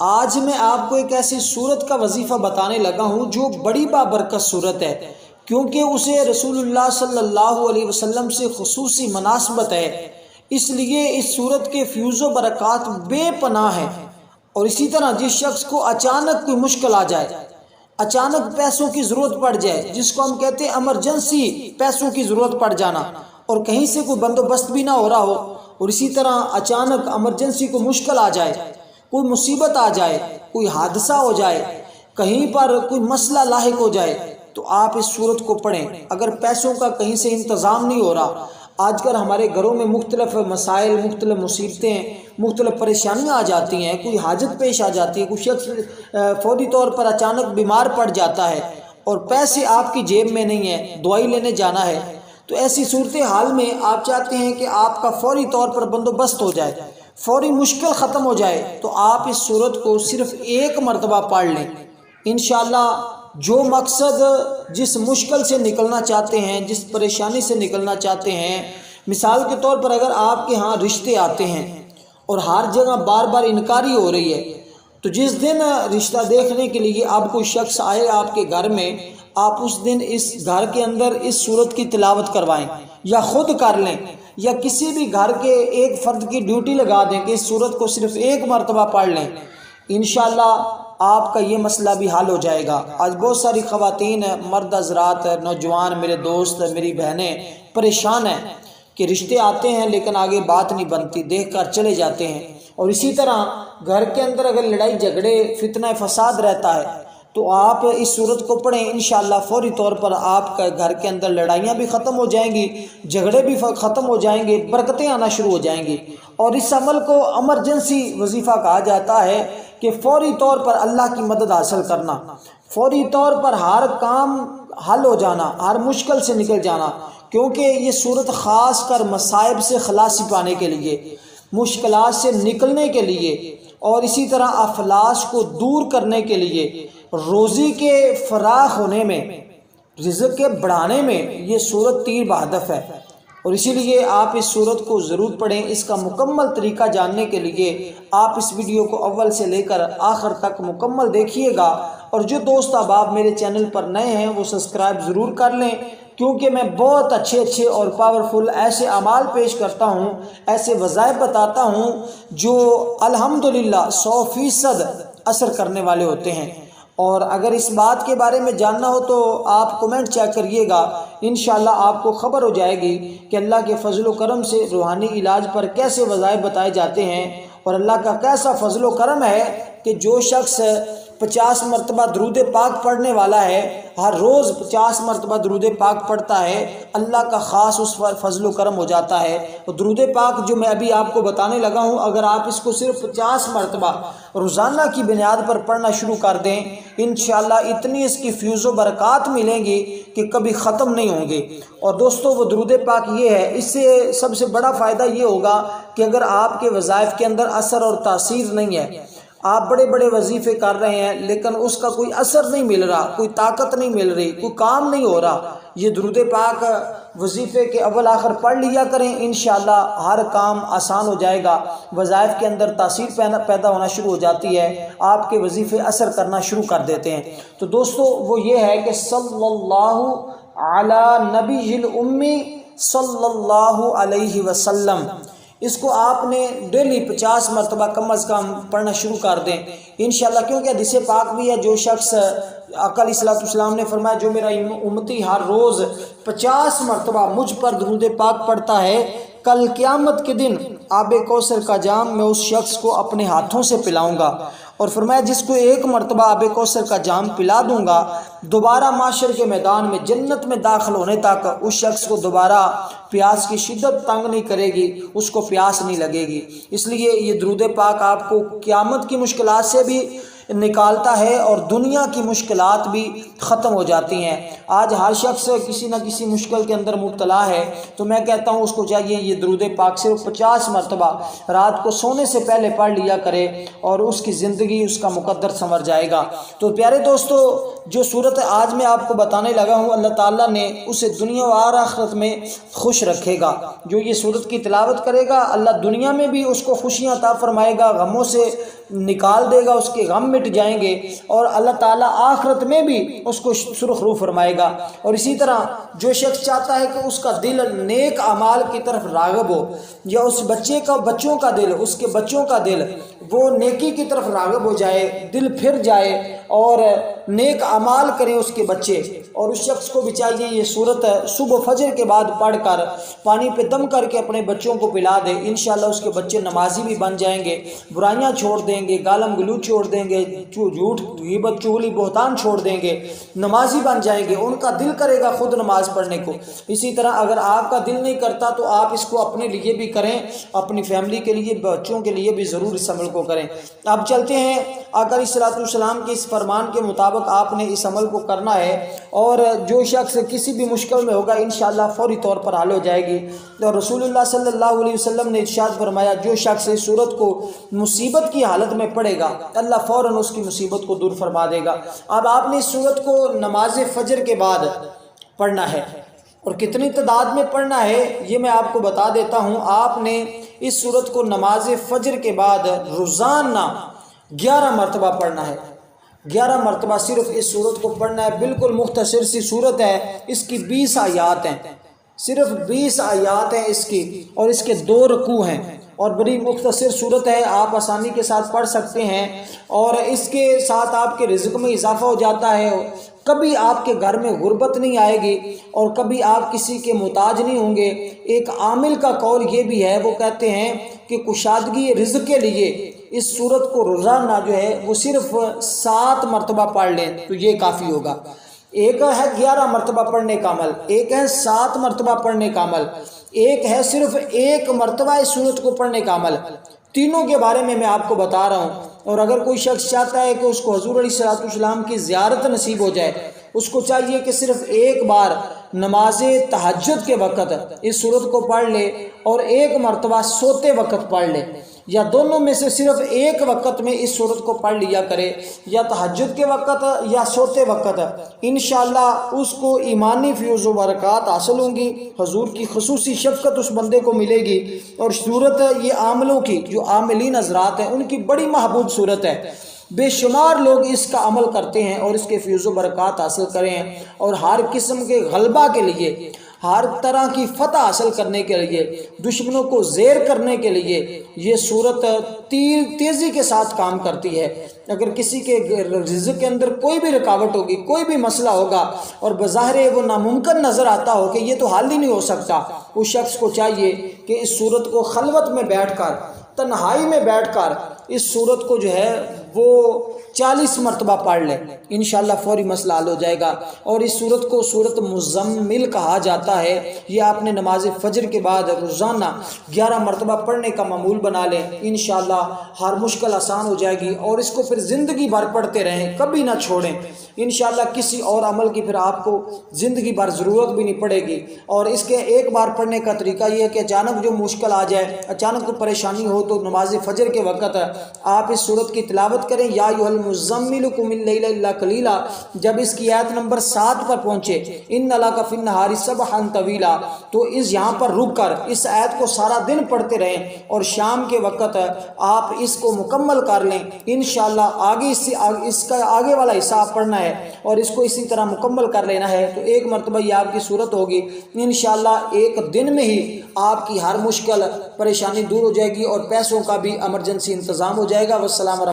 آج میں آپ کو ایک ایسی صورت کا وظیفہ بتانے لگا ہوں جو بڑی بابرکت صورت ہے، کیونکہ اسے رسول اللہ صلی اللہ علیہ وسلم سے خصوصی مناسبت ہے، اس لیے اس صورت کے فیوز و برکات بے پناہ ہیں۔ اور اسی طرح جس شخص کو اچانک کوئی مشکل آ جائے، اچانک پیسوں کی ضرورت پڑ جائے، جس کو ہم کہتے ہیں ایمرجنسی پیسوں کی ضرورت پڑ جانا، اور کہیں سے کوئی بندوبست بھی نہ ہو رہا ہو، اور اسی طرح اچانک ایمرجنسی کو مشکل آ جائے، کوئی مصیبت آ جائے، کوئی حادثہ ہو جائے، کہیں پر کوئی مسئلہ لاحق ہو جائے، تو آپ اس صورت کو پڑھیں۔ اگر پیسوں کا کہیں سے انتظام نہیں ہو رہا، آج کل ہمارے گھروں میں مختلف مسائل، مختلف مصیبتیں، مختلف پریشانیاں آ جاتی ہیں، کوئی حاجت پیش آ جاتی ہے، کوئی شخص فوری طور پر اچانک بیمار پڑ جاتا ہے اور پیسے آپ کی جیب میں نہیں ہیں، دوائی لینے جانا ہے، تو ایسی صورتحال میں آپ چاہتے ہیں کہ آپ کا فوری طور پر بندوبست ہو جائے، فوری مشکل ختم ہو جائے، تو آپ اس صورت کو صرف ایک مرتبہ پڑھ لیں۔ انشاءاللہ جو مقصد، جس مشکل سے نکلنا چاہتے ہیں، جس پریشانی سے نکلنا چاہتے ہیں، مثال کے طور پر اگر آپ کے ہاں رشتے آتے ہیں اور ہر جگہ بار بار انکاری ہو رہی ہے، تو جس دن رشتہ دیکھنے کے لیے اب کوئی شخص آئے آپ کے گھر میں، آپ اس دن اس گھر کے اندر اس صورت کی تلاوت کروائیں، یا خود کر لیں، یا کسی بھی گھر کے ایک فرد کی ڈیوٹی لگا دیں کہ اس صورت کو صرف ایک مرتبہ پڑھ لیں۔ انشاءاللہ آپ کا یہ مسئلہ بھی حل ہو جائے گا۔ آج بہت ساری خواتین، مرد حضرات، نوجوان، میرے دوست، میری بہنیں پریشان ہیں کہ رشتے آتے ہیں لیکن آگے بات نہیں بنتی، دیکھ کر چلے جاتے ہیں۔ اور اسی طرح گھر کے اندر اگر لڑائی جھگڑے، فتنہ فساد رہتا ہے، تو آپ اس صورت کو پڑھیں، انشاءاللہ فوری طور پر آپ کا گھر کے اندر لڑائیاں بھی ختم ہو جائیں گی، جھگڑے بھی ختم ہو جائیں گے، برکتیں آنا شروع ہو جائیں گی۔ اور اس عمل کو ایمرجنسی وظیفہ کہا جاتا ہے کہ فوری طور پر اللہ کی مدد حاصل کرنا، فوری طور پر ہر کام حل ہو جانا، ہر مشکل سے نکل جانا، کیونکہ یہ صورت خاص کر مصائب سے خلاصی پانے کے لیے، مشکلات سے نکلنے کے لیے، اور اسی طرح افلاس کو دور کرنے کے لیے، روزی کے فراخ ہونے میں، رزق کے بڑھانے میں یہ صورت تیر بہدف ہے۔ اور اسی لیے آپ اس صورت کو ضرور پڑھیں۔ اس کا مکمل طریقہ جاننے کے لیے آپ اس ویڈیو کو اول سے لے کر آخر تک مکمل دیکھیے گا، اور جو دوست احباب میرے چینل پر نئے ہیں وہ سبسکرائب ضرور کر لیں، کیونکہ میں بہت اچھے اور پاورفل ایسے اعمال پیش کرتا ہوں، ایسے وظائف بتاتا ہوں جو الحمدللہ 100% اثر کرنے والے ہوتے ہیں۔ اور اگر اس بات کے بارے میں جاننا ہو تو آپ کومنٹ چیک کریے گا، انشاءاللہ آپ کو خبر ہو جائے گی کہ اللہ کے فضل و کرم سے روحانی علاج پر کیسے وظائف بتائے جاتے ہیں، اور اللہ کا کیسا فضل و کرم ہے کہ جو شخص 50 مرتبہ درود پاک پڑھنے والا ہے، ہر روز 50 مرتبہ درود پاک پڑھتا ہے، اللہ کا خاص اس پر فضل و کرم ہو جاتا ہے۔ اور درود پاک جو میں ابھی آپ کو بتانے لگا ہوں، اگر آپ اس کو صرف 50 مرتبہ روزانہ کی بنیاد پر پڑھنا شروع کر دیں، انشاءاللہ اتنی اس کی فیوز و برکات ملیں گی کہ کبھی ختم نہیں ہوں گے۔ اور دوستو وہ درود پاک یہ ہے، اس سے سب سے بڑا فائدہ یہ ہوگا کہ اگر آپ کے وظائف کے اندر اثر اور تاثیر نہیں ہے، آپ بڑے بڑے وظیفے کر رہے ہیں لیکن اس کا کوئی اثر نہیں مل رہا، کوئی طاقت نہیں مل رہی، کوئی کام نہیں ہو رہا، یہ درود پاک وظیفے کے اول آخر پڑھ لیا کریں، انشاءاللہ ہر کام آسان ہو جائے گا، وظائف کے اندر تاثیر پیدا ہونا شروع ہو جاتی ہے، آپ کے وظیفے اثر کرنا شروع کر دیتے ہیں۔ تو دوستو وہ یہ ہے کہ صلی اللہ علی نبی الامی صلی اللہ علیہ وسلم، اس کو آپ نے ڈیلی 50 مرتبہ کم از کم پڑھنا شروع کر دیں انشاءاللہ، کیونکہ حدیث پاک بھی ہے، جو شخص آقا علیہ السلام نے فرمایا جو میرا امتی ہر روز 50 مرتبہ مجھ پر درود پاک پڑھتا ہے، کل قیامت کے دن آب کوثر کا جام میں اس شخص کو اپنے ہاتھوں سے پلاؤں گا، اور فرمایا جس کو ایک مرتبہ آب کوثر کا جام پلا دوں گا، دوبارہ معاشر کے میدان میں جنت میں داخل ہونے تک اس شخص کو دوبارہ پیاس کی شدت تنگ نہیں کرے گی، اس کو پیاس نہیں لگے گی۔ اس لیے یہ درود پاک آپ کو قیامت کی مشکلات سے بھی نکالتا ہے اور دنیا کی مشکلات بھی ختم ہو جاتی ہیں۔ آج ہر شخص کسی نہ کسی مشکل کے اندر مبتلا ہے، تو میں کہتا ہوں اس کو چاہیے یہ درود پاک صرف 50 مرتبہ رات کو سونے سے پہلے پڑھ لیا کرے، اور اس کی زندگی، اس کا مقدر سنور جائے گا۔ تو پیارے دوستو، جو صورت آج میں آپ کو بتانے لگا ہوں، اللہ تعالیٰ نے اسے دنیا و آخرت میں خوش رکھے گا۔ جو یہ صورت کی تلاوت کرے گا، اللہ دنیا میں بھی اس کو خوشیاں عطا فرمائے گا، غموں سے نکال دے گا، اس کے غم مٹ جائیں گے، اور اللہ تعالیٰ آخرت میں بھی اس کو سرخ رو فرمائے گا۔ اور اسی طرح جو شخص چاہتا ہے کہ اس کا دل نیک اعمال کی طرف راغب ہو، یا اس بچوں کا دل، اس کے بچوں کا دل وہ نیکی کی طرف راغب ہو جائے، دل پھر جائے اور نیک اعمال کریں اس کے بچے، اور اس شخص کو بھی چاہیے یہ صورت صبح فجر کے بعد پڑھ کر پانی پہ دم کر کے اپنے بچوں کو پلا دے۔ انشاءاللہ اس کے بچے نمازی بھی بن جائیں گے، برائیاں چھوڑ دیں گے، گالم گلوچ چھوڑ دیں گے، جھوٹ غیبت چغلی بہتان چھوڑ دیں گے، نمازی بن جائیں گے، ان کا دل کرے گا خود نماز پڑھنے کو۔ اسی طرح اگر آپ کا دل نہیں کرتا تو آپ اس کو اپنے لیے بھی کریں، اپنی فیملی کے لیے، بچوں کے لیے بھی ضرور اس عمل کو کریں۔ اب چلتے ہیں، آقا علیہ الصلوۃ والسلام کے اس فرمان کے مطابق آپ نے اس عمل کو کرنا ہے، اور جو شخص کسی بھی مشکل میں ہوگا انشاءاللہ فوری طور پر حل ہو جائے گی۔ اور رسول اللہ صلی اللہ علیہ وسلم نے ارشاد فرمایا، جو شخص اس صورت کو مصیبت کی حالت میں پڑھے گا، اللہ فوراً اس کی مصیبت کو دور فرما دے گا۔ اب آپ نے اس صورت کو نماز فجر کے بعد پڑھنا ہے، اور کتنی تعداد میں پڑھنا ہے یہ میں آپ کو بتا دیتا ہوں۔ آپ نے اس صورت کو نماز فجر کے بعد روزانہ 11 مرتبہ پڑھنا ہے۔ 11 مرتبہ صرف اس صورت کو پڑھنا ہے۔ بالکل مختصر سی صورت ہے، اس کی 20 آیات ہیں، صرف 20 آیات ہیں اس کی، اور اس کے 2 رکوع ہیں، اور بڑی مختصر صورت ہے، آپ آسانی کے ساتھ پڑھ سکتے ہیں، اور اس کے ساتھ آپ کے رزق میں اضافہ ہو جاتا ہے۔ کبھی آپ کے گھر میں غربت نہیں آئے گی، اور کبھی آپ کسی کے محتاج نہیں ہوں گے۔ ایک عامل کا قول یہ بھی ہے، وہ کہتے ہیں کہ کشادگی رزق کے لیے اس صورت کو روزانہ جو ہے وہ صرف 7 مرتبہ پڑھ لیں تو یہ کافی ہوگا۔ ایک ہے 11 مرتبہ پڑھنے کا عمل، ایک ہے 7 مرتبہ پڑھنے کا عمل، ایک ہے صرف 1 مرتبہ اس صورت کو پڑھنے کا عمل۔ تینوں کے بارے میں آپ کو بتا رہا ہوں، اور اگر کوئی شخص چاہتا ہے کہ اس کو حضور علیہ الصلوۃ والسلام کی زیارت نصیب ہو جائے، اس کو چاہیے کہ صرف ایک بار نماز تہجد کے وقت اس صورت کو پڑھ لے، اور 1 مرتبہ سوتے وقت پڑھ لے، یا دونوں میں سے صرف ایک وقت میں اس صورت کو پڑھ لیا کرے، یا تہجد کے وقت یا سوتے وقت۔ انشاءاللہ اس کو ایمانی فیوز و برکات حاصل ہوں گی، حضور کی خصوصی شفقت اس بندے کو ملے گی، اور صورت یہ عاملوں کی، جو عاملین حضرات ہیں، ان کی بڑی محبوب صورت ہے۔ بے شمار لوگ اس کا عمل کرتے ہیں اور اس کے فیوز و برکات حاصل کریں، اور ہر قسم کے غلبہ کے لیے، ہر طرح کی فتح حاصل کرنے کے لیے، دشمنوں کو زیر کرنے کے لیے یہ صورت تیزی کے ساتھ کام کرتی ہے۔ اگر کسی کے رزق کے اندر کوئی بھی رکاوٹ ہوگی، کوئی بھی مسئلہ ہوگا، اور بظاہر وہ ناممکن نظر آتا ہو کہ یہ تو حل ہی نہیں ہو سکتا، اس شخص کو چاہیے کہ اس صورت کو خلوت میں بیٹھ کر، تنہائی میں بیٹھ کر اس صورت کو جو ہے وہ 40 مرتبہ پڑھ لے، انشاءاللہ فوری مسئلہ حل ہو جائے گا۔ اور اس صورت کو صورت مزمل کہا جاتا ہے۔ یہ آپ نے نماز فجر کے بعد روزانہ 11 مرتبہ پڑھنے کا معمول بنا لیں، انشاءاللہ ہر مشکل آسان ہو جائے گی، اور اس کو پھر زندگی بھر پڑھتے رہیں، کبھی نہ چھوڑیں۔ انشاءاللہ کسی اور عمل کی پھر آپ کو زندگی بھر ضرورت بھی نہیں پڑے گی۔ اور اس کے ایک بار پڑھنے کا طریقہ یہ ہے کہ اچانک جو مشکل آ جائے، اچانک کوئی پریشانی ہو، تو نماز فجر کے وقت آپ اس صورت کی تلاوت کریں، یا ایھا المزمل قم اللیل الا قلیلا۔ جب اس کی آیت نمبر 7 پر پہنچے، ان لک فی النہار سبحا طویلا، تو یہاں پر رک کر اس آیت کو سارا دن پڑھتے رہیں، اور شام کے وقت آپ اس کو مکمل کر لیں۔ انشاءاللہ اس کا آگے والا حصہ آپ پڑھنا ہے، اور اس کو اسی طرح مکمل کر لینا ہے، تو 1 مرتبہ یہ آپ کی صورت ہوگی۔ انشاءاللہ 1 دن میں ہی آپ کی ہر مشکل پریشانی دور ہو جائے گی، اور پیسوں کا بھی ایمرجنسی انتظام ہو جائے گا۔ والسلام علیکم۔